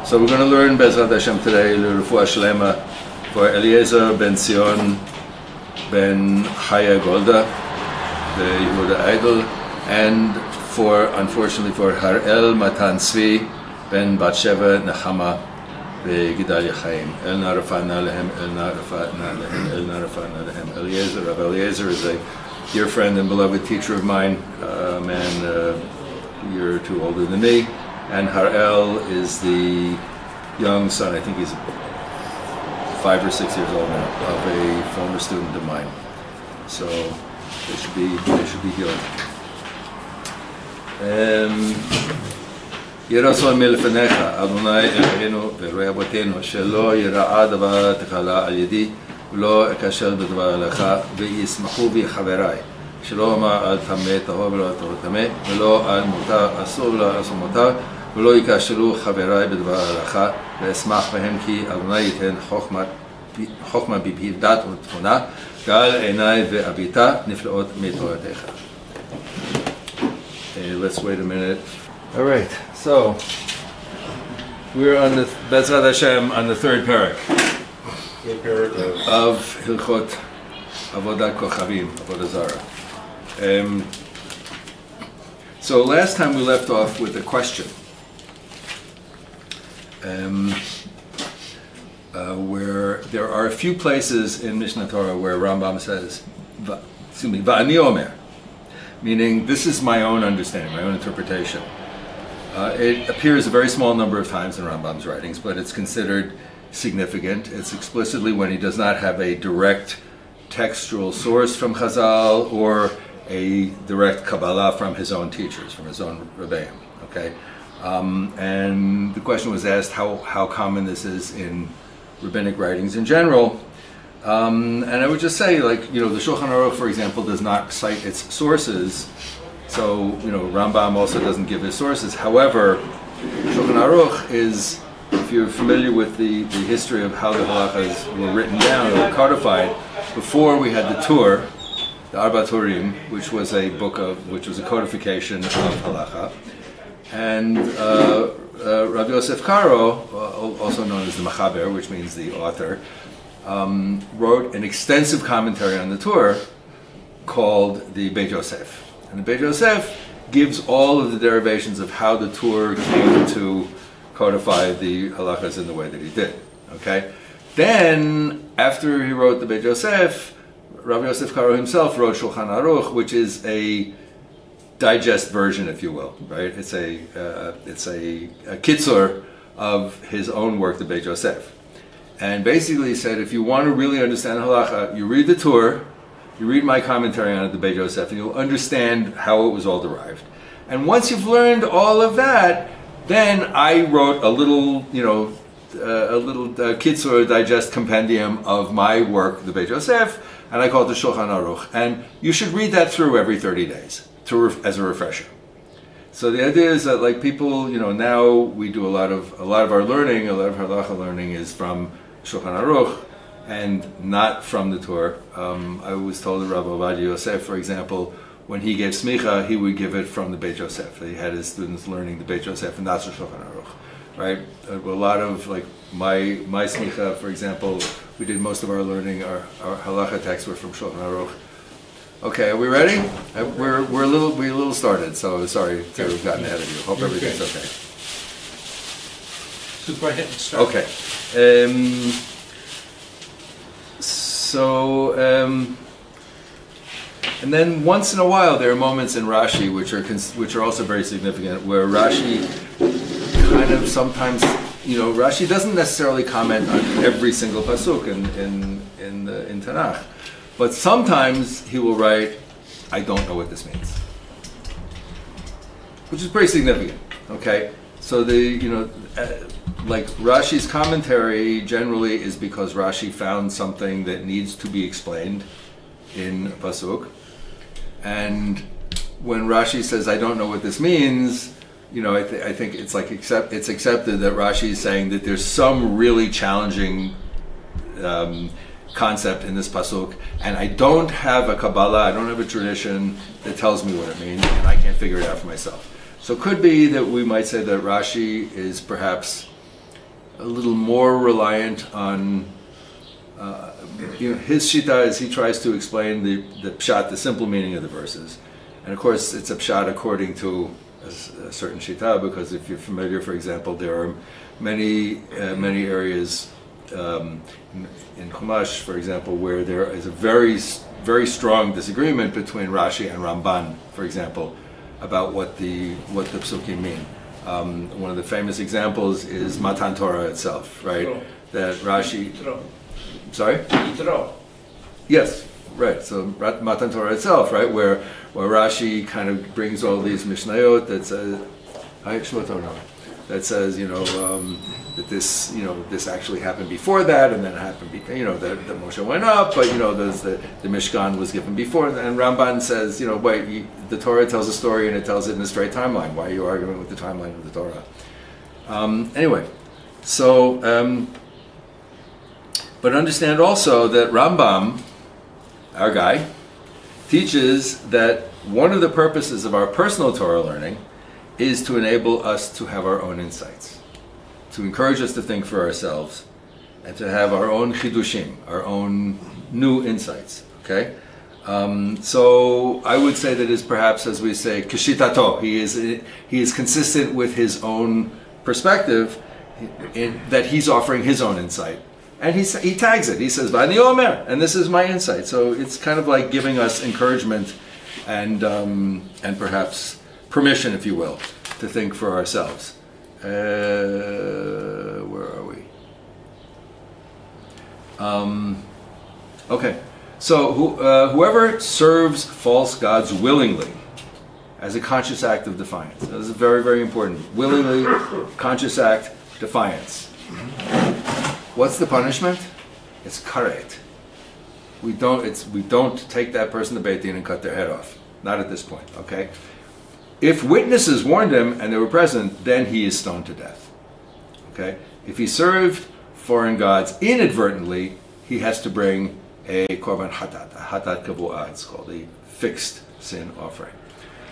So we're going to learn Bezrat Hashem today, L'Refuah Shlema, for Eliezer ben Zion ben Chaya Golda, the Yehuda Idol, and unfortunately for Harel Matan Tzvi ben Batsheva Nechama Gedalia Chaim. El Narafana Lehem, El Narafana Lehem, El Narafana Lehem. Eliezer, Rabbi Eliezer is a dear friend and beloved teacher of mine, a man a year or two older than me. And Harel is the young son, I think he's 5 or 6 years old now, of a former student of mine. So they should be healed. Yerason milfenecha, Adonai Eloheinu ve'roei avotenu, shelo yira'a davar techala al yedi, v'lo ekashel b'davar alecha, ve'yismachu bi chaverai. שלא אמר על טמא טהור ולא על טהור טמא, ולא על מותר אסור ולא על אסור מותר, ולא יקשרו חבריי בדבר ההלכה, ואשמח בהם כי אדוני ייתן חוכמה בפיו דת ותבונה, גל עיניי והביטה נפלאות מתורתך. Let's wait a minute. All right, so we're on the Bezrat Hashem on the third parak of Hilchot Avodat Kochavim, Avodah Zarah. So last time we left off with a question, where there are a few places in Mishnah Torah where Rambam says, Va'ani Omer, meaning this is my own understanding, my own interpretation. It appears a very small number of times in Rambam's writings, but it's considered significant. It's explicitly when he does not have a direct textual source from Chazal or a direct Kabbalah from his own teachers, from his own Rabbi. Okay, and the question was asked how common this is in rabbinic writings in general, and I would just say, like, the Shulchan Aruch, for example, does not cite its sources, so Rambam also doesn't give his sources. However, Shulchan Aruch is, if you're familiar with the history of how the halachas were written down or codified, before we had the Tur, the Arba Turim, which was a codification of halacha, and Rabbi Yosef Karo, also known as the Mechaber, which means the author, wrote an extensive commentary on the Tur called the Beit Yosef. And the Beit Yosef gives all of the derivations of how the Tur came to codify the halachas in the way that he did. Okay. Then, after he wrote the Beit Yosef, Rabbi Yosef Karo himself wrote Shulchan Aruch, which is a digest version, if you will, right? It's a kitzur of his own work, the Beit Yosef. And basically he said, if you want to really understand halacha, you read the Tur, you read my commentary on it, the Beit Yosef, and you'll understand how it was all derived. And once you've learned all of that, then I wrote a little kitzur digest compendium of my work, the Beit Yosef, and I call it the Shulchan Aruch. And you should read that through every 30 days as a refresher. So the idea is that, like, people, now we do a lot of our learning, a lot of halacha learning is from Shulchan Aruch and not from the Torah. I was told that Rabbi Ovadia Yosef, for example, when he gave smicha, he would give it from the Beit Yosef. He had his students learning the Beit Yosef, and that's the Shulchan Aruch, right? A lot of, like, my smicha, for example, we did most of our learning, our halacha texts were from Shulchan Aruch. Okay, are we ready? We're a little started, so sorry to have gotten ahead of you. Hope everything's okay. Super hit and start. Okay. And then once in a while there are moments in Rashi which are also very significant, where Rashi kind of sometimes, Rashi doesn't necessarily comment on every single pasuk in Tanakh, but sometimes he will write, I don't know what this means, which is pretty significant. Okay, so like Rashi's commentary generally is because Rashi found something that needs to be explained in a pasuk, and when Rashi says, I don't know what this means, I think it's like it's accepted that Rashi is saying that there's some really challenging concept in this pasuk, and I don't have a Kabbalah, I don't have a tradition that tells me what it means, and I can't figure it out for myself. So it could be that we might say that Rashi is perhaps a little more reliant on his shita is he tries to explain the pshat, the simple meaning of the verses. And of course, it's a pshat according to a certain shita, because if you're familiar, for example, there are many areas in Chumash, for example, where there is a very strong disagreement between Rashi and Ramban, for example, about what the psukim mean. One of the famous examples is Matan Torah itself, right? Yitro. That Rashi. Yitro. Sorry? Yitro. Yes, right. So Matan Torah itself, right, where Rashi kind of brings all these mishnayot that says, that says, that this actually happened before that, and then it happened, that Moshe went up, but the Mishkan was given before, and Ramban says, wait, the Torah tells a story and it tells it in a straight timeline. Why are you arguing with the timeline of the Torah? Anyway, so, but understand also that Rambam, our guy, teaches that one of the purposes of our personal Torah learning is to enable us to have our own insights, to encourage us to think for ourselves, and to have our own chidushim, our own new insights. Okay, so I would say that is perhaps, as we say, kishitato. He is consistent with his own perspective, in that he's offering his own insight, and he tags it. He says, "Vani omer," and this is my insight. So it's kind of like giving us encouragement and perhaps permission, if you will, to think for ourselves. Where are we? Okay, so whoever serves false gods willingly, as a conscious act of defiance. This is very, very important. Willingly, conscious act, defiance. What's the punishment? It's karet. We don't take that person to Beit Din and cut their head off. Not at this point, okay? If witnesses warned him and they were present, then he is stoned to death. Okay? If he served foreign gods inadvertently, he has to bring a korban hatat, a hatat kavu'ah, it's called, a fixed sin offering.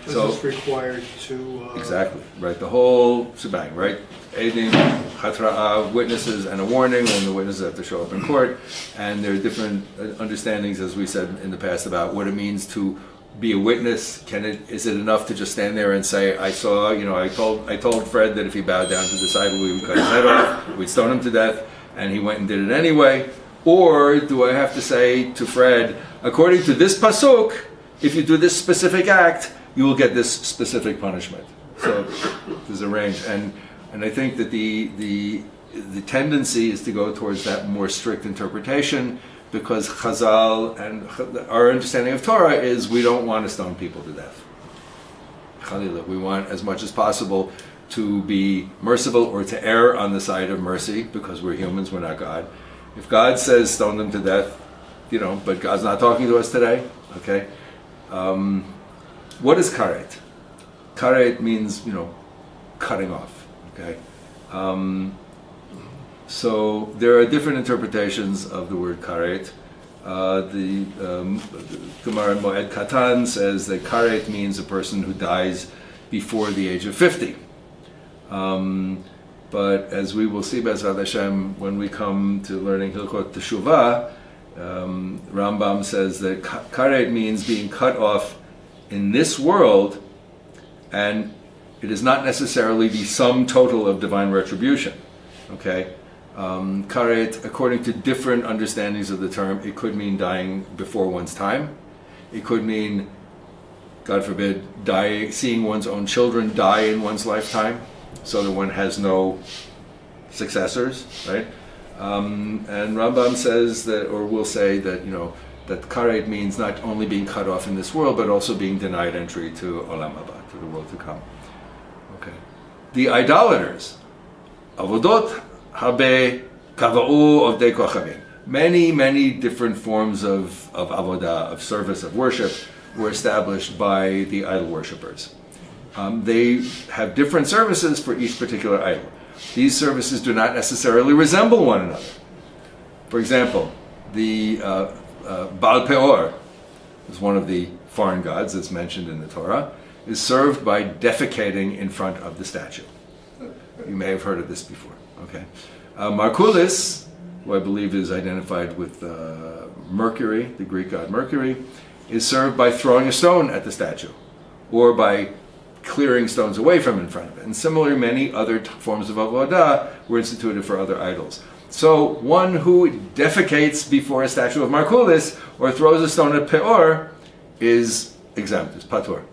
So it's required to... Exactly, right, the whole shebang, right? Eidim, chatra'ah, witnesses, and a warning, and the witnesses have to show up in court, and there are different understandings, as we said in the past, about what it means to be a witness. Is it enough to just stand there and say, I saw, I told Fred that if he bowed down to this idol, we would cut his head off, we'd stone him to death, and he went and did it anyway? Or do I have to say to Fred, according to this pasuk, if you do this specific act, you will get this specific punishment? So there's a range, and I think that the tendency is to go towards that more strict interpretation, because Chazal and our understanding of Torah is we don't want to stone people to death. Chalila, we want as much as possible to be merciful, or to err on the side of mercy, because we're humans, we're not God. If God says stone them to death, but God's not talking to us today, okay? What is karet? Karet means, cutting off, okay? So there are different interpretations of the word karet. The Gemara in Moed Katan says that karet means a person who dies before the age of 50. But as we will see, Be'ezrat Hashem, when we come to learning Hilchot Teshuvah, Rambam says that karet means being cut off in this world, and it is not necessarily the sum total of divine retribution. Okay? Karet, according to different understandings of the term, it could mean dying before one's time. It could mean, God forbid, seeing one's own children die in one's lifetime, so that one has no successors, right? And Rambam says that, or will say that, that karet means not only being cut off in this world, but also being denied entry to Olam Haba, to the world to come. Okay. The idolaters, Avodot Habe Kava'u Avodat Kochavim. Many different forms of avodah, of service, of worship, were established by the idol worshippers. They have different services for each particular idol. These services do not necessarily resemble one another. For example, the Baal Peor is one of the foreign gods that's mentioned in the Torah, is served by defecating in front of the statue. You may have heard of this before. Okay, Markulis, who I believe is identified with Mercury, the Greek god Mercury, is served by throwing a stone at the statue, or by clearing stones away from in front of it. And similarly, many other forms of avodah were instituted for other idols. So one who defecates before a statue of Markulis or throws a stone at Peor is exempt, it's patur.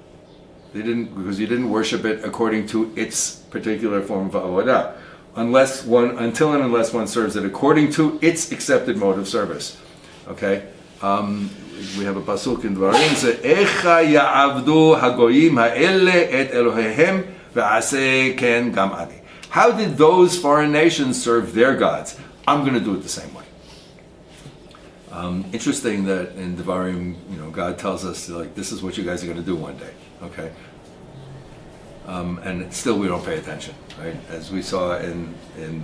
Because you didn't worship it according to its particular form of avodah, until and unless one serves it according to its accepted mode of service. Okay, we have a pasuk in Dvarim. Echa ya'avdu hagoyim ha'ele et Elohehem ve'aseh ken gam ani. How did those foreign nations serve their gods? I'm going to do it the same way. Interesting that in Devarim, God tells us, like, this is what you guys are going to do one day. Okay, and still we don't pay attention, right? As we saw in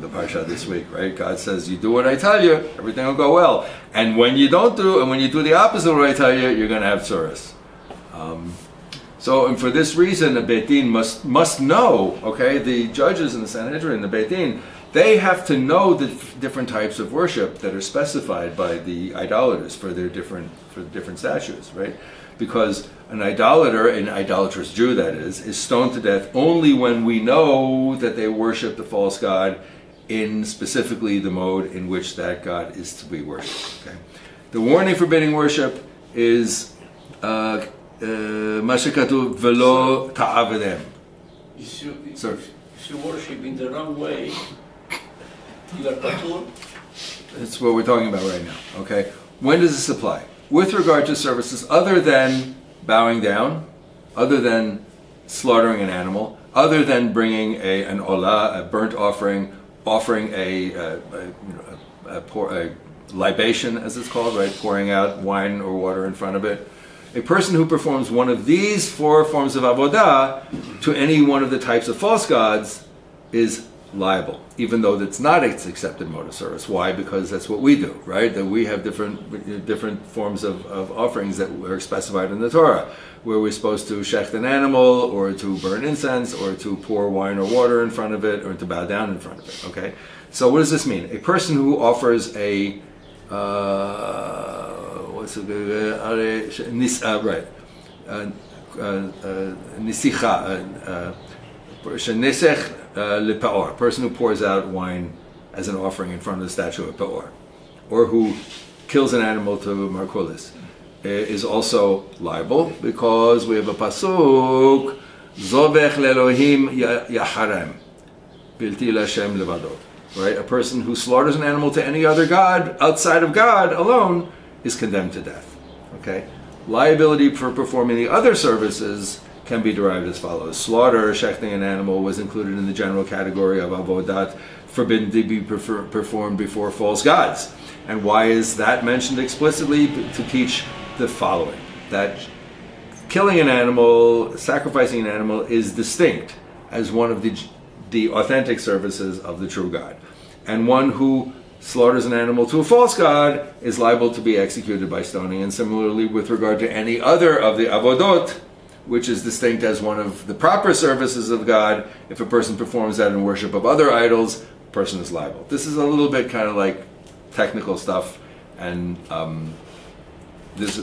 the parsha this week, right? God says, you do what I tell you, everything will go well. And when you don't do, and when you do the opposite of what I tell you, you're going to have tsuras. And for this reason, the Beit Din must know, okay, the judges in the Sanhedrin, the Beit Din, they have to know the different types of worship that are specified by the idolaters for the different statues, right? Because an idolater, an idolatrous Jew that is stoned to death only when we know that they worship the false god in specifically the mode in which that god is to be worshipped. Okay? The warning forbidding worship is Mashikatu velo ta'avedem. If you worship in the wrong way, you are patur. That's what we're talking about right now. Okay, when does this apply? With regard to services other than bowing down, other than slaughtering an animal, other than bringing an olah, a burnt offering a libation, as it's called, right? Pouring out wine or water in front of it. A person who performs one of these 4 forms of avodah to any one of the types of false gods is liable, even though that's not its accepted mode of service. Why? Because that's what we do, right? That we have different forms of offerings that are specified in the Torah, where we're supposed to shecht an animal, or to burn incense, or to pour wine or water in front of it, or to bow down in front of it. Okay, so what does this mean? A person who offers a nisicha, a person who pours out wine as an offering in front of the statue of Peor, or who kills an animal to Markulis, is also liable, because we have a pasuk, Zovech le'Elohim yacharem, bilti l'Hashem levado. Right? A person who slaughters an animal to any other god outside of God alone is condemned to death. Okay? Liability for performing the other services can be derived as follows. Slaughter, shechting an animal, was included in the general category of avodat, forbidden to be performed before false gods. And why is that mentioned explicitly? To teach the following: that killing an animal, sacrificing an animal, is distinct as one of the authentic services of the true God. And one who slaughters an animal to a false god is liable to be executed by stoning. And similarly, with regard to any other of the avodot, which is distinct as one of the proper services of God, if a person performs that in worship of other idols, the person is liable. This is a little bit kind of like technical stuff, and this,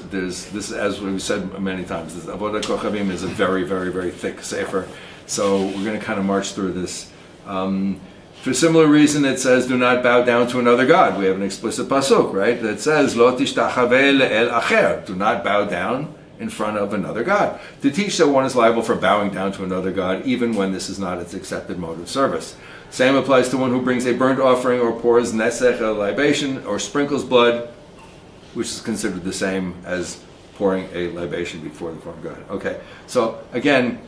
as we've said many times, this Avodat Kochavim is a very, very, very thick sefer, so we're going to kind of march through this. For a similar reason, it says, do not bow down to another god. We have an explicit pasuk, right, that says, Lo tishtachave le'el acher, do not bow down in front of another god, to teach that one is liable for bowing down to another god, even when this is not its accepted mode of service. Same applies to one who brings a burnt offering, or pours nesech, a libation, or sprinkles blood, which is considered the same as pouring a libation before the foreign god. Okay, so again,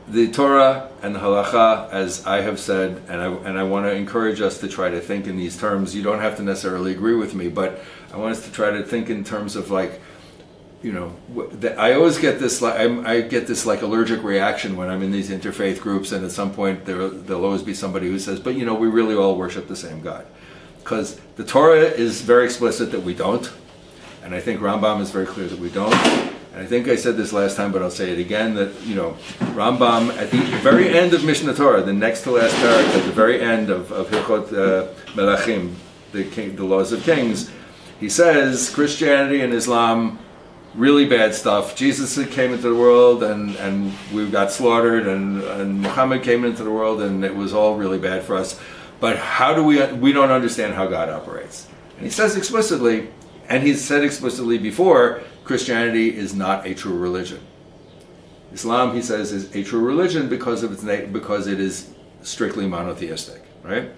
the Torah and the halacha, as I have said, and I want to encourage us to try to think in these terms. You don't have to necessarily agree with me, but I want us to try to think in terms of, like, I always get this, I get this like allergic reaction when I'm in these interfaith groups, and at some point there'll always be somebody who says, but we really all worship the same God. Because the Torah is very explicit that we don't, and I think Rambam is very clear that we don't, And I think I said this last time, but I'll say it again, that, Rambam, at the very end of Mishnah Torah, the next to last paragraph, at the very end of Hilchot Melachim, the laws of kings, he says, Christianity and Islam, really bad stuff. Jesus came into the world and we got slaughtered, and Muhammad came into the world and it was all really bad for us. But how do we don't understand how God operates. And he says explicitly, and he's said explicitly before, Christianity is not a true religion. Islam, he says, is a true religion because it is strictly monotheistic, right?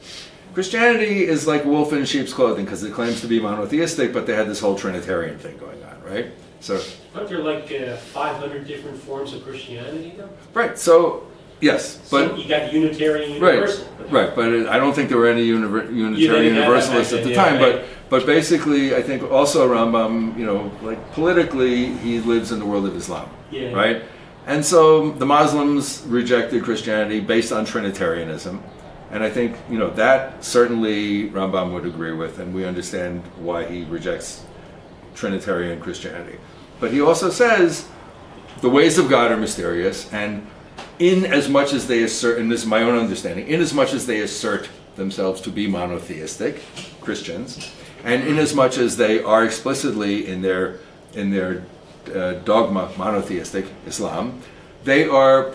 Christianity is like wolf in sheep's clothing because it claims to be monotheistic, but they had this whole Trinitarian thing going on, right? So, aren't there like 500 different forms of Christianity, though? Right. So, yes, but so you got Unitarian Universal. Right. But I don't think there were any Unitarian Universalists at the time. Right. But basically, I think also Rambam, like politically, he lives in the world of Islam, right? And so the Muslims rejected Christianity based on Trinitarianism. And I think, that certainly Rambam would agree with, and we understand why he rejects Trinitarian Christianity. But he also says the ways of God are mysterious, and in as much as they assert, and this is my own understanding, in as much as they assert themselves to be monotheistic, Christians, and in as much as they are explicitly in their dogma monotheistic, Islam, they are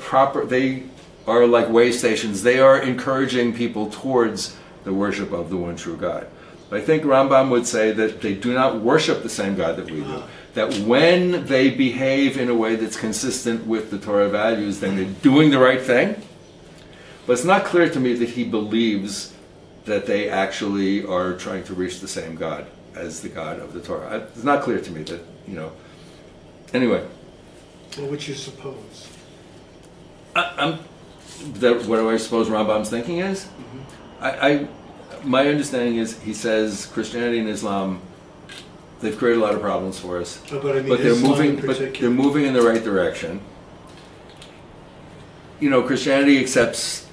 like way stations. They are encouraging people towards the worship of the one true God. But I think Rambam would say that they do not worship the same God that we do. That when they behave in a way that's consistent with the Torah values, then they're doing the right thing. But it's not clear to me that he believes that they actually are trying to reach the same God as the God of the Torah. It's not clear to me that, Anyway. What would you suppose? What do I suppose Rambam's thinking is? My understanding is he says Christianity and Islam, they've created a lot of problems for us, but I mean, but they're moving in the right direction. Christianity accepts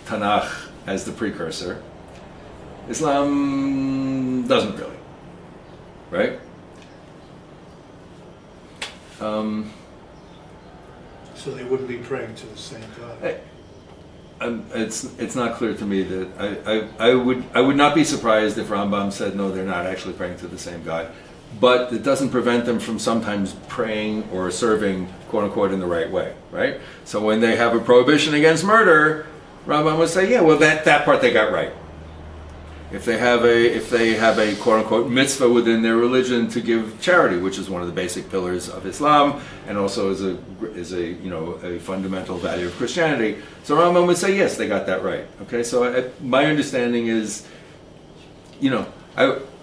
Tanakh as the precursor. Islam doesn't really, right? So they wouldn't be praying to the same God. It's not clear to me that I would not be surprised if Rambam said no, they're not actually praying to the same God, but it doesn't prevent them from sometimes praying or serving, quote unquote, in the right way, right? So when they have a prohibition against murder, Rambam would say, yeah, well that part they got right. If they have a quote unquote mitzvah within their religion to give charity, which is one of the basic pillars of Islam, and also is a fundamental value of Christianity, so Rambam would say yes, they got that right. Okay, so my understanding is,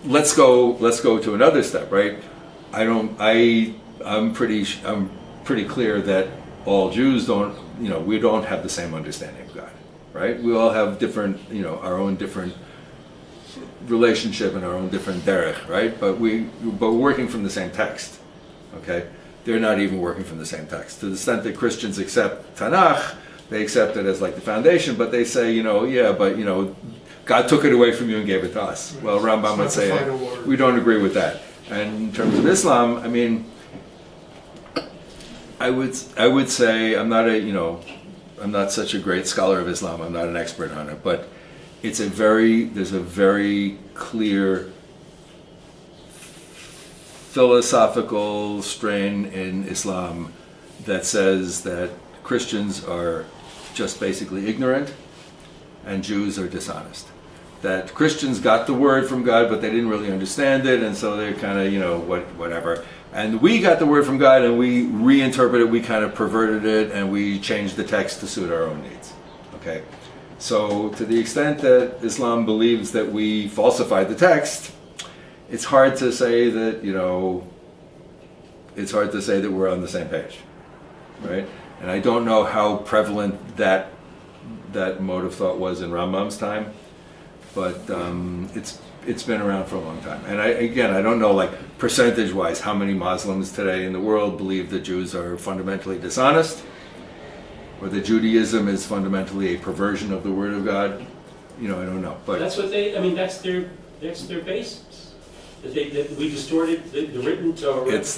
let's go to another step, right? I'm pretty clear that all Jews we don't have the same understanding of God, right? We all have different, our own different relationship and our own different derech, right? But we're working from the same text, okay? They're not even working from the same text. To the extent that Christians accept Tanakh, they accept it as like the foundation, but they say, God took it away from you and gave it to us. Well, Rambam would say, we don't agree with that. And in terms of Islam, I mean, I would say I'm not such a great scholar of Islam. I'm not an expert on it, but there's a very clear philosophical strain in Islam that says that Christians are just basically ignorant and Jews are dishonest. That Christians got the word from God, but they didn't really understand it, and so they're kind of, whatever. And we got the word from God and we reinterpreted it, we kind of perverted it, and we changed the text to suit our own needs. Okay? So to the extent that Islam believes that we falsified the text, it's hard to say that, we're on the same page, right? And I don't know how prevalent that mode of thought was in Rambam's time, but it's been around for a long time. And I don't know, like, percentage-wise, how many Muslims today in the world believe that Jews are fundamentally dishonest, or that Judaism is fundamentally a perversion of the Word of God. I don't know. But that's what that's their basis. That we distorted the written Torah. It's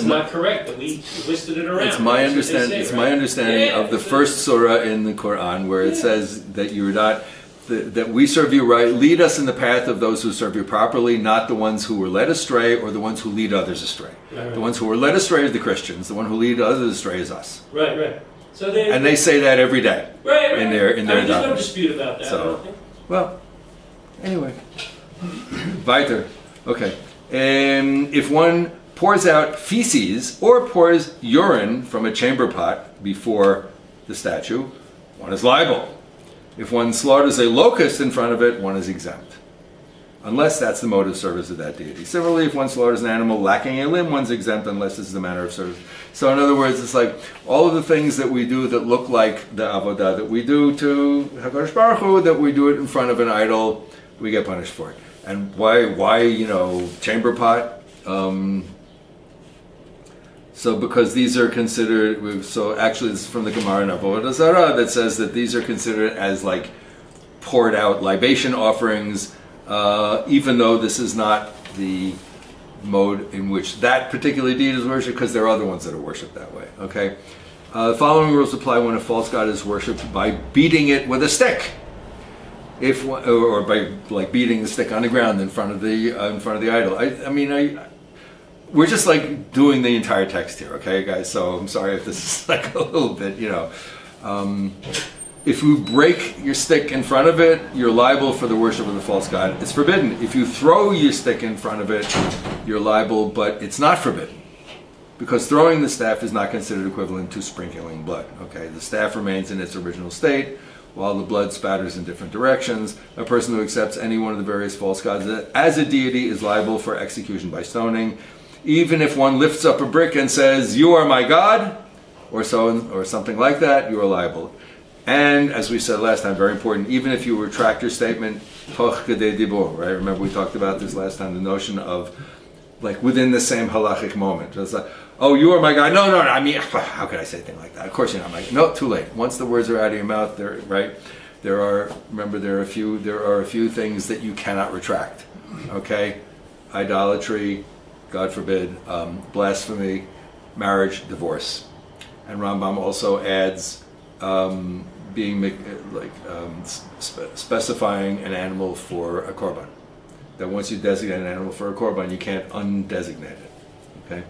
not correct that we twisted it around. It's my understanding. It's my understanding of the first surah in the Quran where it says that you are not. That we serve you right, lead us in the path of those who serve you properly, not the ones who were led astray or the ones who lead others astray. Right. The ones who were led astray are the Christians. The one who lead others astray is us. Right. So they say that every day. Right. In their There's no dispute about that. So, well, anyway, weiter. Okay. If one pours out feces or pours urine from a chamber pot before the statue, one is liable. If one slaughters a locust in front of it, one is exempt, unless that's the mode of service of that deity. Similarly, if one slaughters an animal lacking a limb, one's exempt unless it's the manner of service. So in other words, it's like all of the things that we do that look like the avodah that we do to HaKadosh Baruch Hu, that we do it in front of an idol, we get punished for it. And why chamber pot? So because these are considered, so actually this is from the Gemara in Avodah Zarah that says that these are considered as like poured out libation offerings, even though this is not the mode in which that particular deity is worshipped, because there are other ones that are worshipped that way. Okay, the following rules apply when a false god is worshipped by beating it with a stick, or by like beating the stick on the ground in front of the idol. We're just like doing the entire text here, okay, guys? So I'm sorry if this is like a little bit, if you break your stick in front of it, you're liable for the worship of the false god. It's forbidden. If you throw your stick in front of it, you're liable, but it's not forbidden. Because throwing the staff is not considered equivalent to sprinkling blood, okay? The staff remains in its original state, while the blood spatters in different directions. A person who accepts any one of the various false gods as a deity is liable for execution by stoning. Even if one lifts up a brick and says, "You are my God," or something like that, you are liable. And as we said last time, very important, even if you retract your statement, toch kedei dibur, right? Remember we talked about this last time, the notion of like within the same halachic moment. It's like, "Oh, you are my God." No, I mean, how could I say a thing like that? Of course you're not my God. No, too late. Once the words are out of your mouth, there are a few things that you cannot retract. Okay? Idolatry, God forbid, blasphemy, marriage, divorce. And Rambam also adds specifying an animal for a korban. That once you designate an animal for a korban, you can't undesignate it. Okay?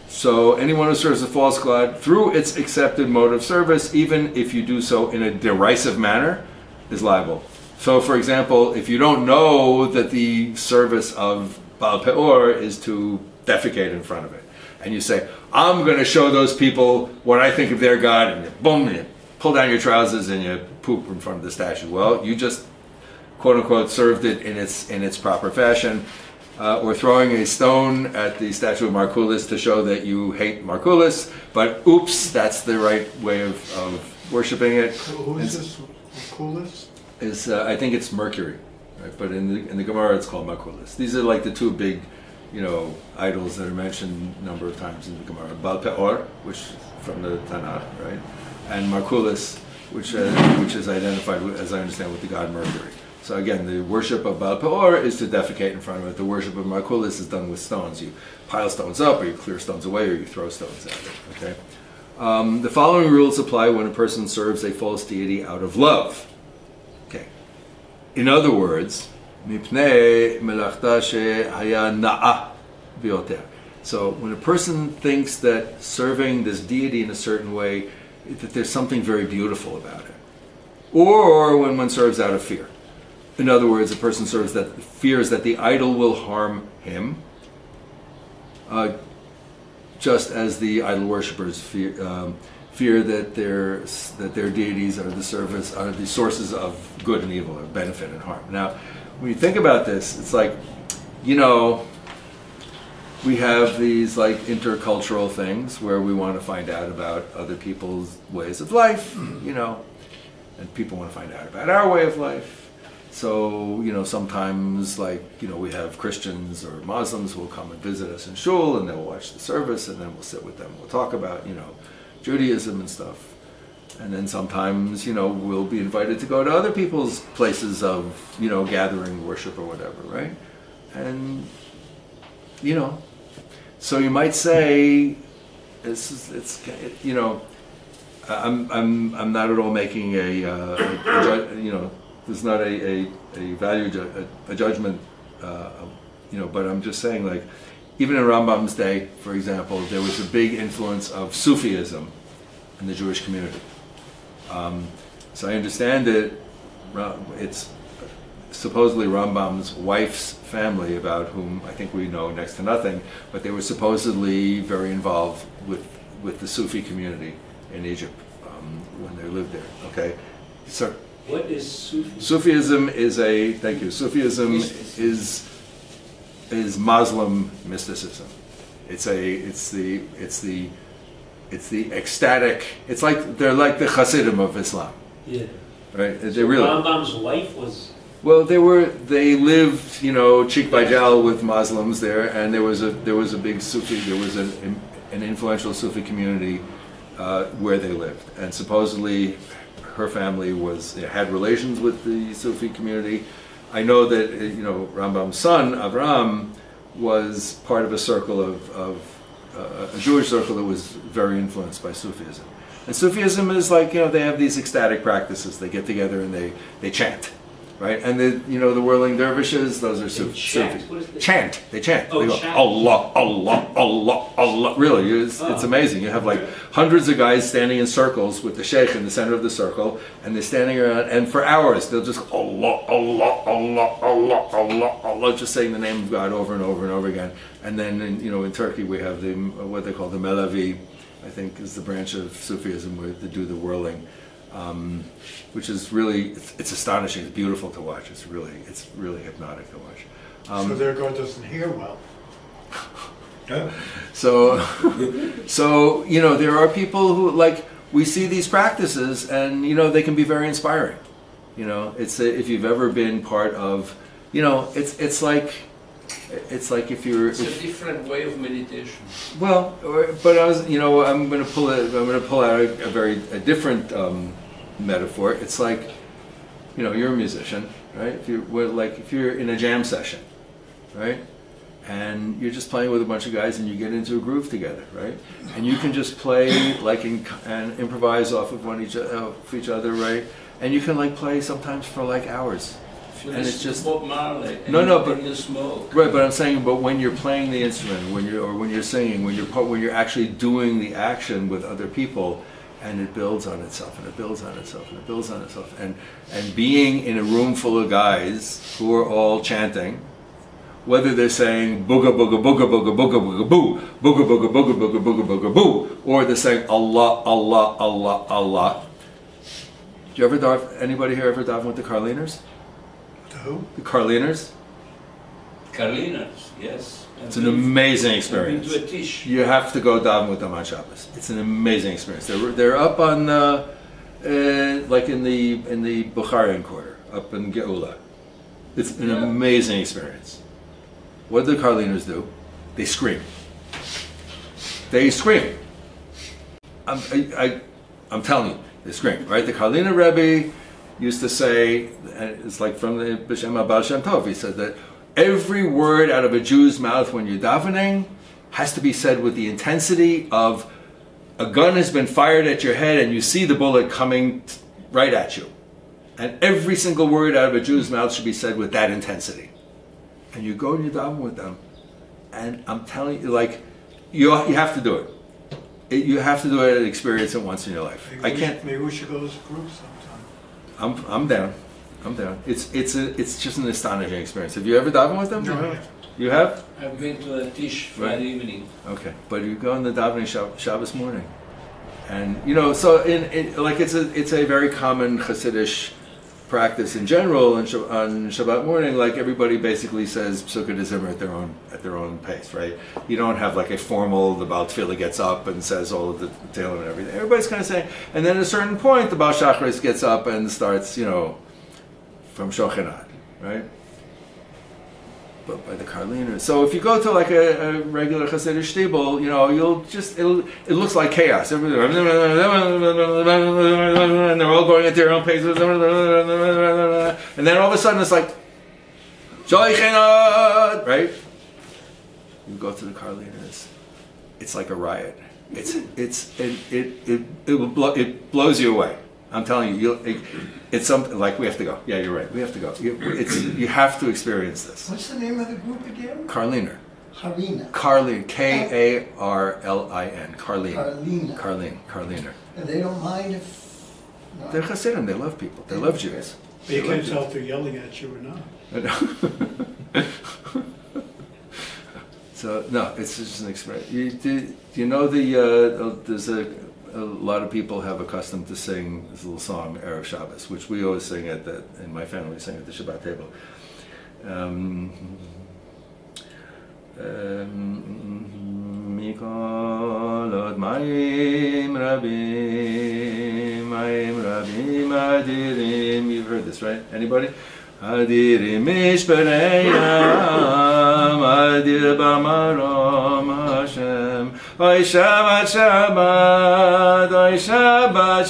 So anyone who serves a false god through its accepted mode of service, even if you do so in a derisive manner, is liable. So for example, if you don't know that the service of Baal Peor is to defecate in front of it, and you say, "I'm going to show those people what I think of their God," and you pull down your trousers and you poop in front of the statue. Well, you just quote unquote served it in its proper fashion. Or throwing a stone at the statue of Markulis to show that you hate Markulis, but oops, that's the right way of worshiping it. Who is this Markulis? I think it's Mercury, right? But in the Gemara it's called Markulis. These are like the two big, idols that are mentioned a number of times in the Gemara. Baal Peor, which from the Tanakh, right, and Markulis, which is identified, as I understand, with the god Mercury. So again, the worship of Baal Peor is to defecate in front of it. The worship of Markulis is done with stones. You pile stones up, or you clear stones away, or you throw stones at it. Okay. The following rules apply when a person serves a false deity out of love. Okay. In other words, mipnei melachta shehaya na'a biyoter. So when a person thinks that serving this deity in a certain way, that there's something very beautiful about it, or when one serves out of fear. In other words, a person fears that the idol will harm him, just as the idol worshippers fear that their deities are the sources of good and evil, of benefit and harm. Now, when you think about this, it's like, we have these like intercultural things where we want to find out about other people's ways of life, and people want to find out about our way of life. So, sometimes we have Christians or Muslims who will come and visit us in shul, and they'll watch the service, and then we'll sit with them. We'll talk about, Judaism and stuff. And then sometimes, we'll be invited to go to other people's places of, gathering, worship or whatever, right? And, so you might say, I'm not at all making there's not a value, a judgment, but I'm just saying, like, even in Rambam's day, for example, there was a big influence of Sufism in the Jewish community. So I understand that it's supposedly Rambam's wife's family, about whom I think we know next to nothing, but they were supposedly very involved with the Sufi community in Egypt when they lived there. Okay, so what is Sufism? Sufism is Sufism is Muslim mysticism. It's the ecstatic. It's like they're like the Hasidim of Islam. Yeah. Right. So they really. Rambam's wife was. Well, they lived, cheek by jowl with Muslims there, and there was a big Sufi. There was an influential Sufi community where they lived, and supposedly her family had relations with the Sufi community. I know that Rambam's son Avraham was part of a circle of a Jewish circle that was very influenced by Sufism. And Sufism is like, they have these ecstatic practices. They get together and they chant, right? And the whirling dervishes, those are Sufi. They chant. They chant. Oh, they go, chant. Allah, Allah, Allah, Allah. Really, it's amazing. You have like hundreds of guys standing in circles with the sheikh in the center of the circle, and they're standing around, and for hours they'll just Allah, Allah, Allah, Allah, Allah, Allah, just saying the name of God over and over and over again. And then in Turkey we have what they call the Melavi, I think is the branch of Sufism where they do the whirling, which is really it's astonishing. It's beautiful to watch. It's really hypnotic to watch. So their God doesn't hear well. So there are people who we see these practices, and they can be very inspiring. It's if you've ever been part of, it's like if you're. It's a different way of meditation. Well, but I'm going to pull out a different metaphor. It's like, you're a musician, right? If you're in a jam session, right? And you're just playing with a bunch of guys, and you get into a groove together, right? And you can just play and improvise off of each other, right? And you can play sometimes for hours. And it's just Bob Marley. But you smoke. Right, but I'm saying, but when you're playing the instrument, when you're singing, when you're actually doing the action with other people, and it builds on itself, and it builds on itself, and it builds on itself, and being in a room full of guys who are all chanting, whether they're saying booga booga booga booga booga booga boo, booga booga booga booga booga booga boo, or they're saying Allah, Allah, Allah, Allah. Do you anybody here ever daven with the Carliners? Who? The Carliners? Carliners, yes. It's an amazing experience. I've been to a tish. You have to go daven with them on Shabbos. It's an amazing experience. They're up on in the Bukharian quarter, up in Geula. It's an amazing experience. What do the Carliners do? They scream. They scream. I'm telling you, they scream. Right? The Carliner Rebbe used to say, and it's like from the B'Shem Baal Shem Tov, he said that every word out of a Jew's mouth when you're davening has to be said with the intensity of a gun has been fired at your head and you see the bullet coming right at you. And every single word out of a Jew's mouth should be said with that intensity. And you go and you daven with them, and I'm telling you, you have to do it. You have to do it and experience it once in your life. Maybe we should go as a group sometime. I'm down. It's just an astonishing experience. Have you ever davened with them? No. You have? I've been to a tish Friday evening. Okay, but you go in the davening Shabbos morning, and so it's a very common Hasidic practice in general. And on Shabbat morning, everybody basically says Psukkah de Zimmer at their own pace, right? You don't have a formal. The Baal Tefillah gets up and says all of the Tehillim and everything. Everybody's kind of saying, and then at a certain point, the Baal Shacharis gets up and starts, from Shochanad, right? but by the Karliner. So if you go to like a regular Hasidic shtibel, you know, it looks like chaos. And they're all going at their own paces. And then all of a sudden it's like, right? You go to the Karliners, it's like a riot. It blows you away. I'm telling you, it's something like we have to go. Yeah, you're right. We have to go. You have to experience this. What's the name of the group again? Karliner. Karlin. Karlin. Karliner. And they don't mind if... No. They're Hasidim. They love people. They love Jews. But you can't tell if they're yelling at you or not. So no, it's just an experience. You know there's a lot of people have a custom to sing this little song Erev Shabbos, which we always sing in my family, we sing at the Shabbat table. Mikolot Mayim Rabim Adirim. You've heard this, right? Anybody? Adirim Mishpereyam Adir Bamarom Hashem Oy Shabbat Shabbat Oy Shabbat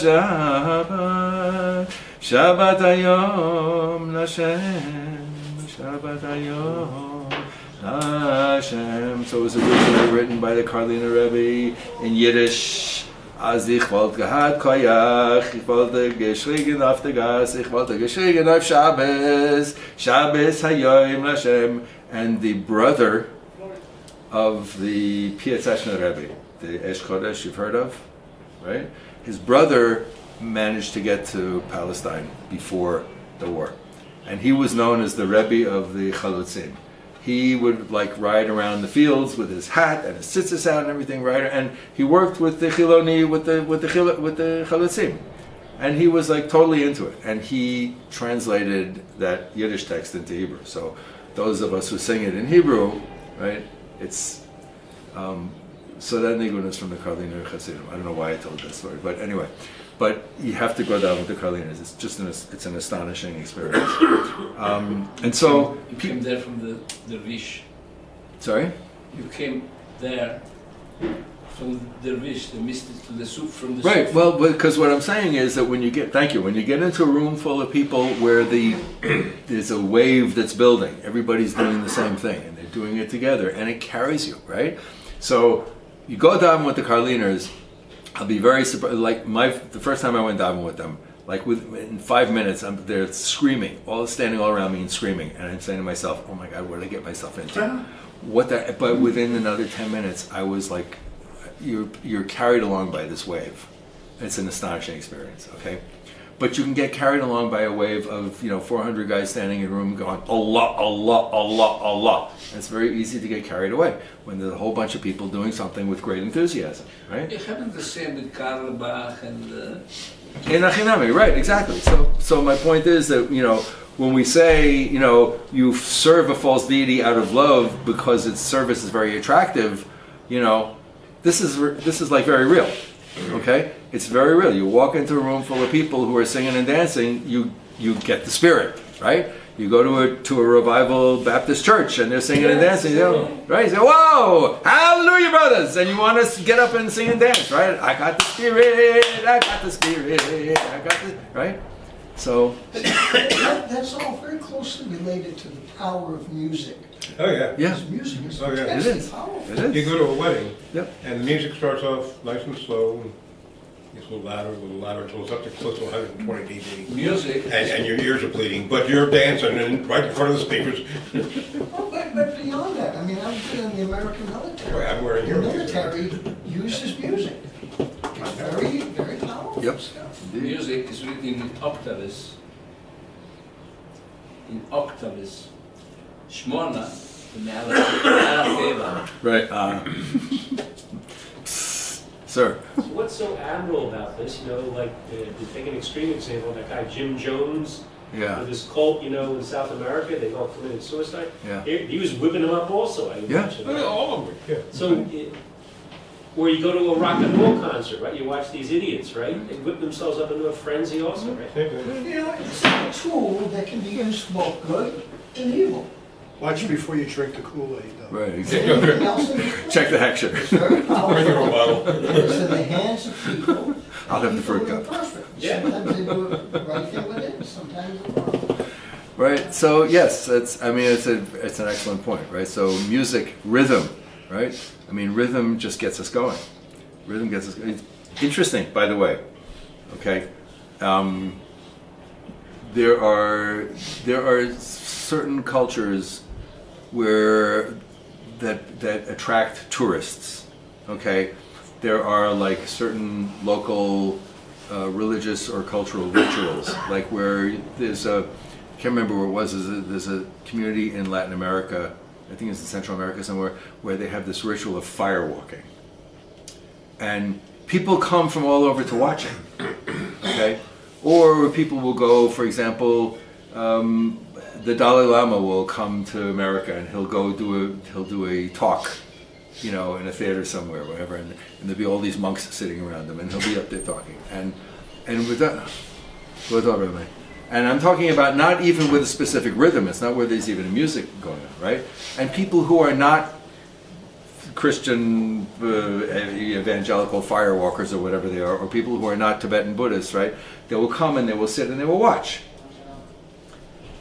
Shabbat Shabbat Hayom Lashem Shabbat Hayom Hashem. So it was originally written by the Karliner Rebbe in Yiddish. As ich wollte gehad koyach, ich wollte geschriegen auf der Gas, ich wollte geschriegen auf Shabbos, Shabbos Hayoim Lashem. And the brother of the Piatzashna Rebbe, the Esh Kodesh you've heard of, right? His brother managed to get to Palestine before the war. And he was known as the Rebbe of the Chalutzim. He would like ride around the fields with his hat and his tzitzis out and everything, right? And he worked with the Chiloni, with the Chalutzim, and he was like totally into it. And he translated that Yiddish text into Hebrew. So those of us who sing it in Hebrew, right? It's so that nigun is from the Karliner Chasidim. I don't know why I told that story, but anyway. But you have to go down with the Karliners. It's just it's an astonishing experience. And so you came there from the Vish. Sorry? You came there from the Vish, the mystic to the soup from the right. soup. Well, because what I'm saying is that when you get into a room full of people where there's a wave that's building, everybody's doing the same thing and they're doing it together, and it carries you, right? So you go down with the Karliners. I'll be very surprised. Like the first time I went davening with them, like in 5 minutes, they're screaming, all standing all around me and screaming, and I'm saying to myself, "Oh my God, what did I get myself into?" But within another 10 minutes, I was like, "You're carried along by this wave." It's an astonishing experience. Okay, but you can get carried along by a wave of 400 guys standing in a room going Allah, Allah, Allah, Allah. And it's very easy to get carried away when there's a whole bunch of people doing something with great enthusiasm, right? You haven't the same with Karl Bach and. In Achinami, right? Exactly. So my point is that when we say you serve a false deity out of love because its service is very attractive, this is like very real. Okay, it's very real. You walk into a room full of people who are singing and dancing, you get the spirit, right? You go to a revival Baptist church and they're singing and dancing, right? You say, "Whoa, hallelujah, brothers!" And you want to get up and sing and dance, right? I got the spirit, I got the spirit, I got the right. So that's all very closely related to the power of music. Oh yeah. Yeah. Because music is Oh, yeah. intensely powerful. It is. You go to a wedding, Yep. and the music starts off nice and slow, and gets a little louder, until it's up to close to 120 dB. Music. And your ears are bleeding, but you're dancing and right in front of the speakers. Oh, but beyond that, I mean, I've been in the American military. Well, I'm wearing The your military uses music. It's very, very powerful Yep. stuff. Music is written in octaves. Shmona, the Alaf. Right. Sir. So what's so admirable about this? Like to take an extreme example, that guy Jim Jones, Yeah. with this cult, in South America, they all committed suicide. Yeah. He was whipping them up also. I Yeah. imagine. All of them. Yeah. So, or you go to a rock and roll concert, right? You watch these idiots, right? They whip themselves up into a frenzy also, right? Same thing. It's a tool that can be used for both good and evil. Watch before you drink the Kool-Aid, though. Right, Anything exactly. else in the Check the hechsher. It's very Bring your own powerful. bottle. It's in the hands of people. I'll have the People fruit are cup. perfect. Yeah. Sometimes they do it right there with it, sometimes it's wrong. Right. So yes, it's an excellent point, right? So music, rhythm, right? I mean, rhythm just gets us going. Rhythm gets us. It's interesting, by the way. Okay. There are certain cultures where that attract tourists. Okay. There are like certain local religious or cultural rituals, like where there's a, I can't remember where it was, there's a community in Latin America, I think it's in Central America somewhere, where they have this ritual of fire walking. And people come from all over to watch it, okay? Or people will go, for example, the Dalai Lama will come to America and he'll do a talk, you know, in a theater somewhere, whatever, and there'll be all these monks sitting around him, and he'll be up there talking. And with that, what's up, Rabbi? And I'm talking about not even with a specific rhythm. It's not where there's even music going on, right? And people who are not Christian evangelical firewalkers or whatever they are, or people who are not Tibetan Buddhists, right? They will come and they will sit and they will watch.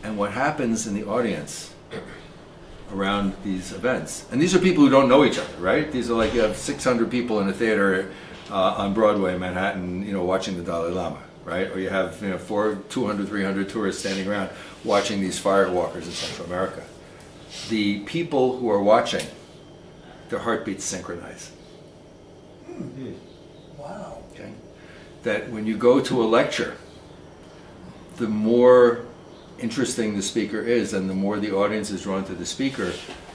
And what happens in the audience around these events, and these are people who don't know each other, right? These are like, you have 600 people in a theater on Broadway in Manhattan, you know, watching the Dalai Lama, right? Or you have, you know, 200, 300 tourists standing around watching these firewalkers in Central America. The people who are watching, their heartbeats synchronize. Wow. Okay? That when you go to a lecture, the more interesting the speaker is and the more the audience is drawn to the speaker,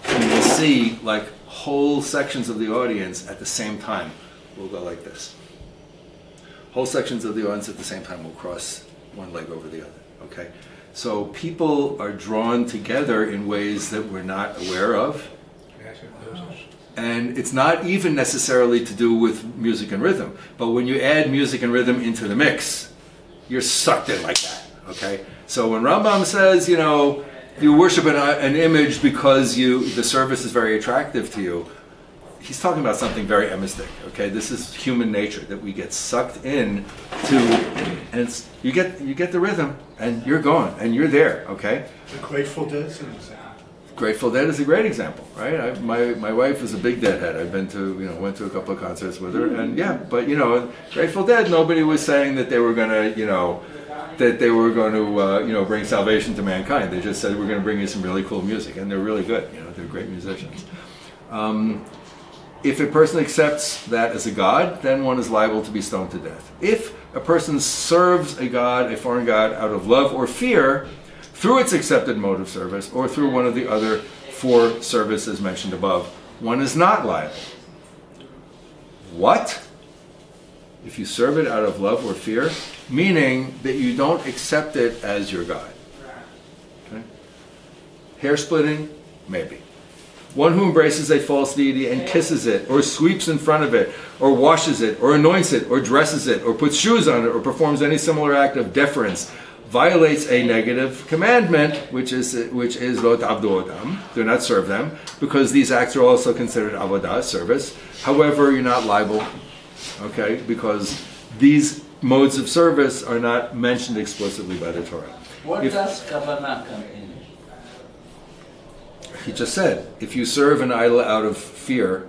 you will see like whole sections of the audience at the same time will go like this. Whole sections of the audience at the same time will cross one leg over the other. Okay? So people are drawn together in ways that we're not aware of. And it's not even necessarily to do with music and rhythm. But when you add music and rhythm into the mix, you're sucked in like that. Okay? So when Rambam says, you know, you worship an image because the service is very attractive to you, he's talking about something very emistic. Okay? This is human nature, that we get sucked in to, and you get the rhythm, and you're going, and you're there. Okay? The Grateful Dead's an example. Grateful Dead is a great example, right? My wife is a big Deadhead. I've been to, you know, went to a couple of concerts with her, and yeah, but you know, Grateful Dead, nobody was saying that they were gonna, you know, bring salvation to mankind. They just said we're going to bring you some really cool music, and they're really good. You know, they're great musicians. If a person accepts that as a god, then one is liable to be stoned to death. If a person serves a god, a foreign god, out of love or fear, through its accepted mode of service, or through one of the other 4 services mentioned above, one is not liable. What? If you serve it out of love or fear, meaning that you don't accept it as your God. Okay? Hair splitting? Maybe. One who embraces a false deity and kisses it, or sweeps in front of it, or washes it, or anoints it, or dresses it, or puts shoes on it, or performs any similar act of deference, violates a negative commandment, which is lo ta'abdu odam. Do not serve them, because these acts are also considered avodah, service. However, you're not liable, okay, because these modes of service are not mentioned explicitly by the Torah. What does kavanah come in? He just said, if you serve an idol out of fear,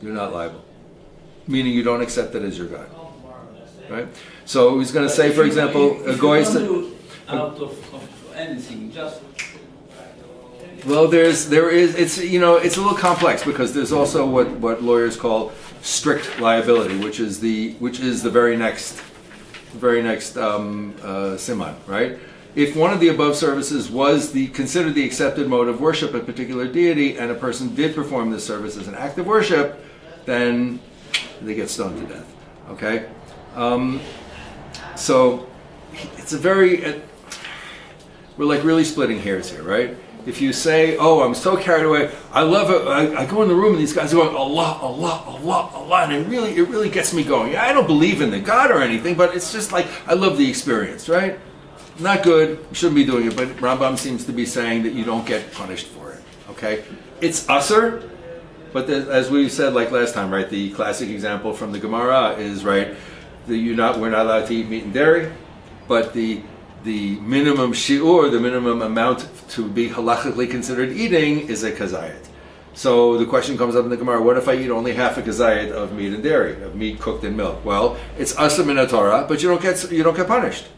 you're not liable. Meaning you don't accept it as your God. Right? So he's going to say, for example, a goy said, out of anything, just well, there is, it's, you know, it's a little complex, because there's also what lawyers call strict liability, which is the very next siman, right? If one of the above services was considered the accepted mode of worship of a particular deity, and a person did perform this service as an act of worship, then they get stoned to death. Okay, so it's a very we're like really splitting hairs here, right? If you say, "Oh, I'm so carried away, I love it," I go in the room and these guys are going, "Allah, Allah, Allah, Allah," and it really gets me going. I don't believe in the God or anything, but it's just like I love the experience, right? not good, you shouldn't be doing it, but Rambam seems to be saying that you don't get punished for it, okay? It's usher, but as we said like last time, right, the classic example from the Gemara is, right, we're not allowed to eat meat and dairy, but the minimum shi'ur, the minimum amount to be halachically considered eating is a kazayit. So the question comes up in the Gemara, what if I eat only half a kazayit of meat and dairy, of meat cooked in milk? Well, it's asur min Torah, but you don't get punished,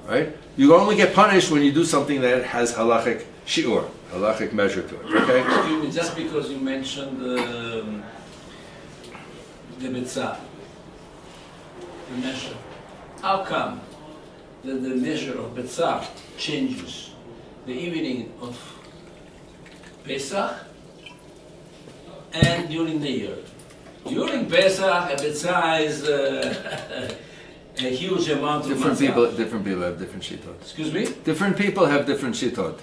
right? You only get punished when you do something that has halachic shi'ur, halachic measure to it, okay? Excuse me, just because you mentioned the betzah, the measure, how come that the measure of betzah changes the evening of Pesach and during the year? During Pesach, a betzah is a huge amount of Different matzah. people have different shitot. Excuse me? Different people have different shitot.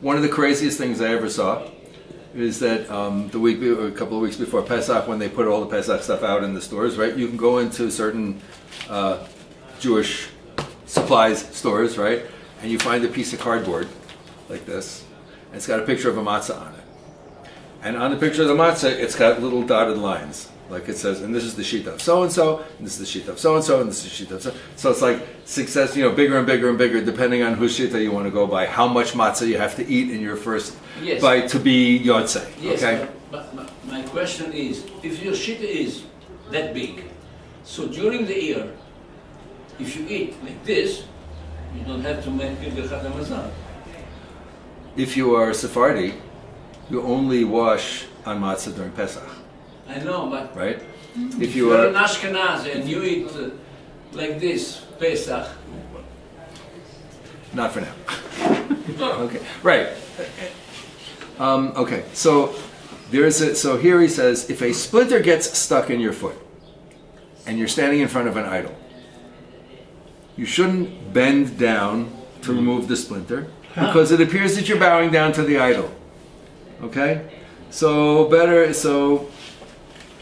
One of the craziest things I ever saw is that a couple of weeks before Pesach, when they put all the Pesach stuff out in the stores, right? You can go into certain Jewish supplies stores, right? And you find a piece of cardboard like this, and it's got a picture of a matzah on it. And on the picture of the matzah, it's got little dotted lines. Like it says, and this is the sheet of so-and-so, and this is the sheet of so-and-so, and this is the sheet of so. So it's like success, bigger and bigger and bigger, depending on whose shita you want to go by, how much matzah you have to eat in your first bite to be yotzei. Yes, okay? but my question is, if your shita is that big, so during the year, if you eat like this, you don't have to make birkat hamazon. If you are Sephardi, you only wash on matzah during Pesach. I know, but right? if you are an Ashkenaz and you eat like this, Pesach. Not for now. Okay, right. Okay, so so here he says, if a splinter gets stuck in your foot and you're standing in front of an idol, you shouldn't bend down to remove the splinter because it appears that you're bowing down to the idol. Okay?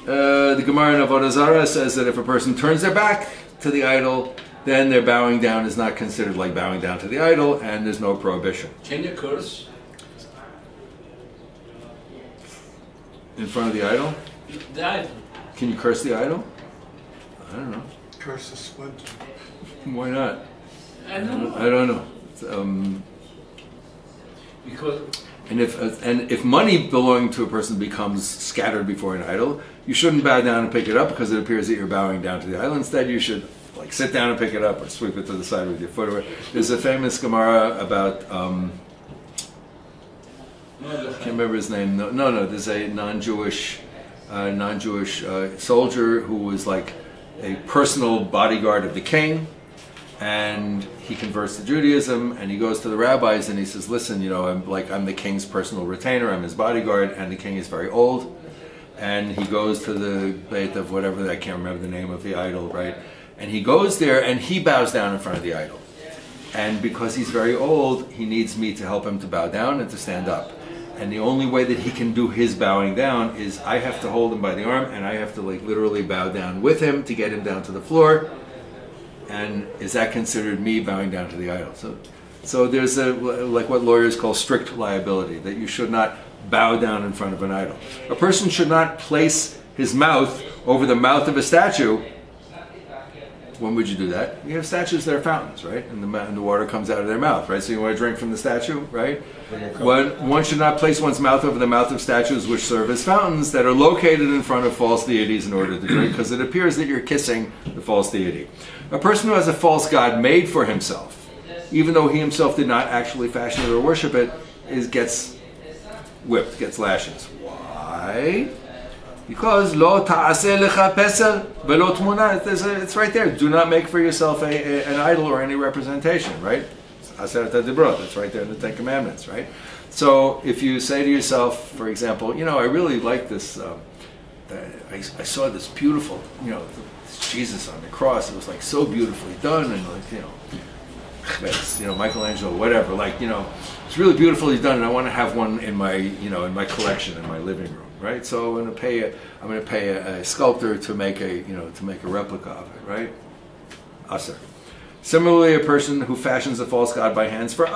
The Gemara in Avodah Zarah says that if a person turns their back to the idol, then their bowing down is not considered like bowing down to the idol, and there's no prohibition. Can you curse? In front of the idol? The idol. Can you curse the idol? I don't know. Curse the splinter. Why not? I don't know. I don't know. Because And if money belonging to a person becomes scattered before an idol, you shouldn't bow down and pick it up because it appears that you're bowing down to the idol. Instead, you should like sit down and pick it up or sweep it to the side with your foot. There's a famous Gemara about I can't remember his name. No. There's a non-Jewish soldier who was like a personal bodyguard of the king. And he converts to Judaism, and he goes to the rabbis, and he says, "Listen, I'm the king's personal retainer. I'm his bodyguard, and the king is very old." And he goes to the beit of whatever, I can't remember the name of the idol, right? And he goes there, and he bows down in front of the idol. And because he's very old, he needs me to help him to bow down and to stand up. And the only way that he can do his bowing down is I have to hold him by the arm, and I have to literally bow down with him to get him down to the floor. And is that considered me bowing down to the idol? So there's what lawyers call strict liability, that you should not bow down in front of an idol. A person should not place his mouth over the mouth of a statue. When would you do that? You have statues that are fountains, right? And the water comes out of their mouth, right? So you want to drink from the statue, right? One should not place one's mouth over the mouth of statues which serve as fountains that are located in front of false deities in order to drink, because it appears that you're kissing the false deity. A person who has a false god made for himself, even though he himself did not actually fashion it or worship it, gets whipped, gets lashes. Why? Because lo ta'aseh lecha pesel velo tmuna. It's right there. Do not make for yourself an idol or any representation, right? Aseret hadibrot. It's right there in the Ten Commandments, right? So if you say to yourself, for example, I really like this. I saw this beautiful, Jesus on the cross. It was like so beautifully done, and Michelangelo, whatever. It's really beautifully done, and I want to have one in my, in my collection in my living room, right? So I'm going to pay a sculptor to make a replica of it, right? Aser. Similarly, a person who fashions a false god by hand for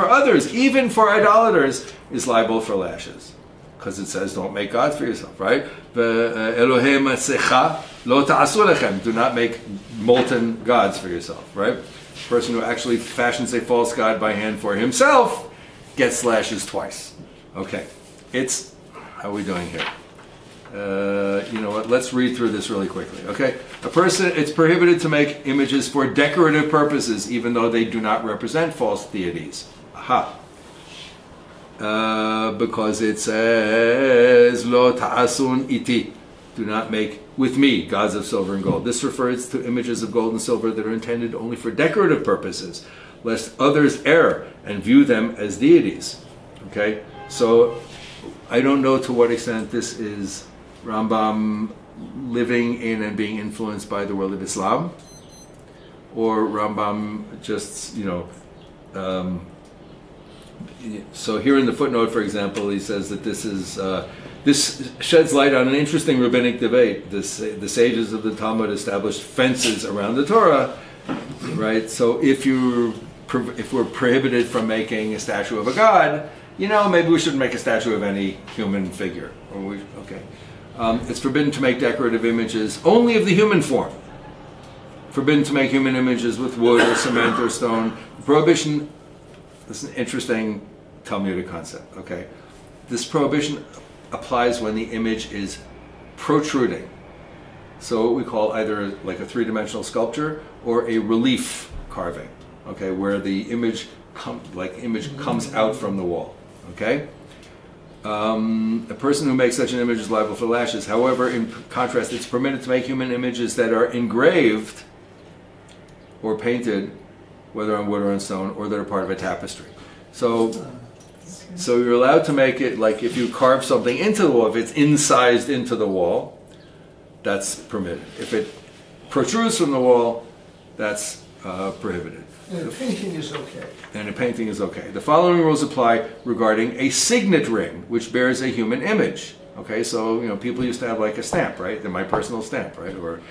others, even for idolaters, is liable for lashes. Because it says, don't make gods for yourself, right? Elohim secha lo ta'asu lechem. Do not make molten gods for yourself, right? A person who actually fashions a false god by hand for himself gets lashes twice. Okay, how are we doing here? You know what, let's read through this really quickly, okay? It's prohibited to make images for decorative purposes, even though they do not represent false deities. Aha. Because it says, Lo ta'asun iti. Do not make with me gods of silver and gold. This refers to images of gold and silver that are intended only for decorative purposes, lest others err and view them as deities. Okay? So, I don't know to what extent this is Rambam living in and being influenced by the world of Islam, or Rambam just, so here in the footnote, for example, he says that this sheds light on an interesting rabbinic debate. The sages of the Talmud established fences around the Torah, right? So if we're prohibited from making a statue of a god, maybe we shouldn't make a statue of any human figure. It's forbidden to make decorative images only of the human form. Forbidden to make human images with wood or cement or stone. Prohibition, this is an interesting Talmudic concept, okay? This prohibition applies when the image is protruding. So what we call either like a three-dimensional sculpture or a relief carving, okay, where the image comes out from the wall, okay? A person who makes such an image is liable for lashes. However, in contrast, it's permitted to make human images that are engraved or painted, whether on wood or on stone, or that are part of a tapestry. So you're allowed to make it, like if you carve something into the wall, if it's incised into the wall, that's permitted. If it protrudes from the wall, that's prohibited. And a painting is okay. And a painting is okay. The following rules apply regarding a signet ring, which bears a human image. Okay, so people used to have like a stamp, right? They're my personal stamp, right? Or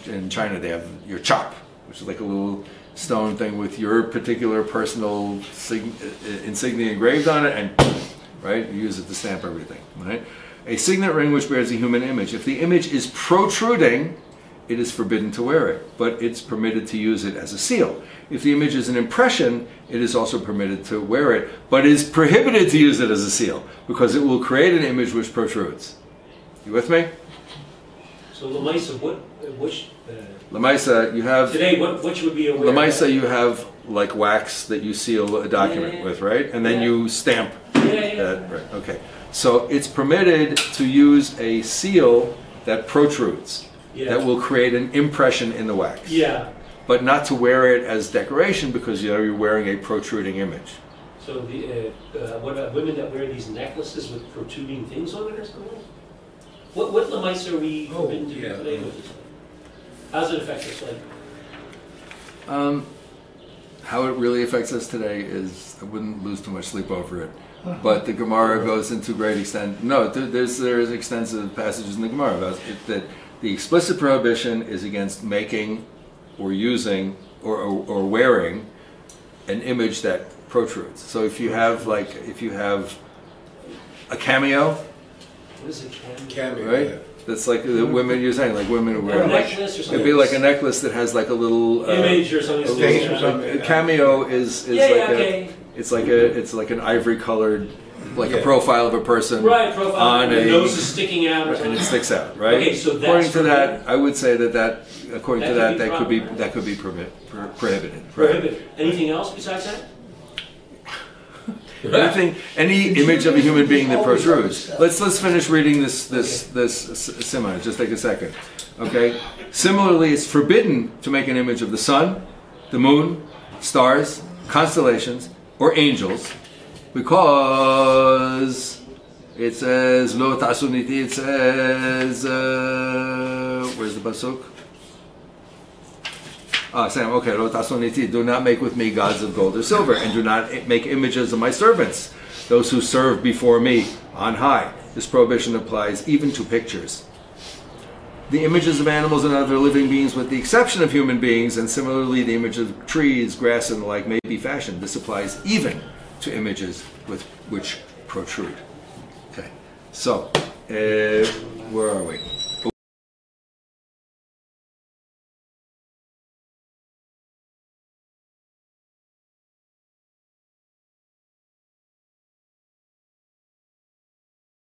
in China they have your chop, which is like a little stone thing with your particular personal insignia engraved on it, and right, you use it to stamp everything, right? A signet ring which bears a human image. If the image is protruding, it is forbidden to wear it, but it's permitted to use it as a seal. If the image is an impression, it is also permitted to wear it, but is prohibited to use it as a seal, because it will create an image which protrudes. You with me? So Lamaisa, which Lamaisa, you have today, which would be a Lamaisa, you have like wax that you seal a document with, right? And then you stamp that, right? Okay. So it's permitted to use a seal that protrudes, that will create an impression in the wax. Yeah. But not to wear it as decoration, because you're wearing a protruding image. So what about women that wear these necklaces with protruding things on it or something? What Lamaisa are we forbidden to do today with this? How does it affect us? How it really affects us today is, I wouldn't lose too much sleep over it. But the Gemara goes into great extent. No, there's extensive passages in the Gemara about it, that the explicit prohibition is against making or using or wearing an image that protrudes. So if you have a cameo, what is a cameo? right? Yeah. That's like the women you're saying, like women who wear a like, necklace or something. it'd be like a necklace that has like a little image or something. face or something. A cameo is okay. It's like an ivory colored, like a profile of a person, right? Profile. On the nose is sticking out, or and something. it sticks out, right? Okay, so according to that, I would say that could be prohibited. Prohibited. Anything else besides that? Any image of a human being that protrudes. Let's finish reading this simon. Just take a second. Okay. Similarly, it's forbidden to make an image of the sun, the moon, stars, constellations, or angels, because it says lo ta'suniti. It says where's the pasuk? Sam, okay, lo ta'suniti. Do not make with me gods of gold or silver, and do not make images of my servants, those who serve before me on high. This prohibition applies even to pictures. the images of animals and other living beings with the exception of human beings, and similarly the image of trees, grass, and the like may be fashioned. This applies even to images which protrude. Okay, so where are we?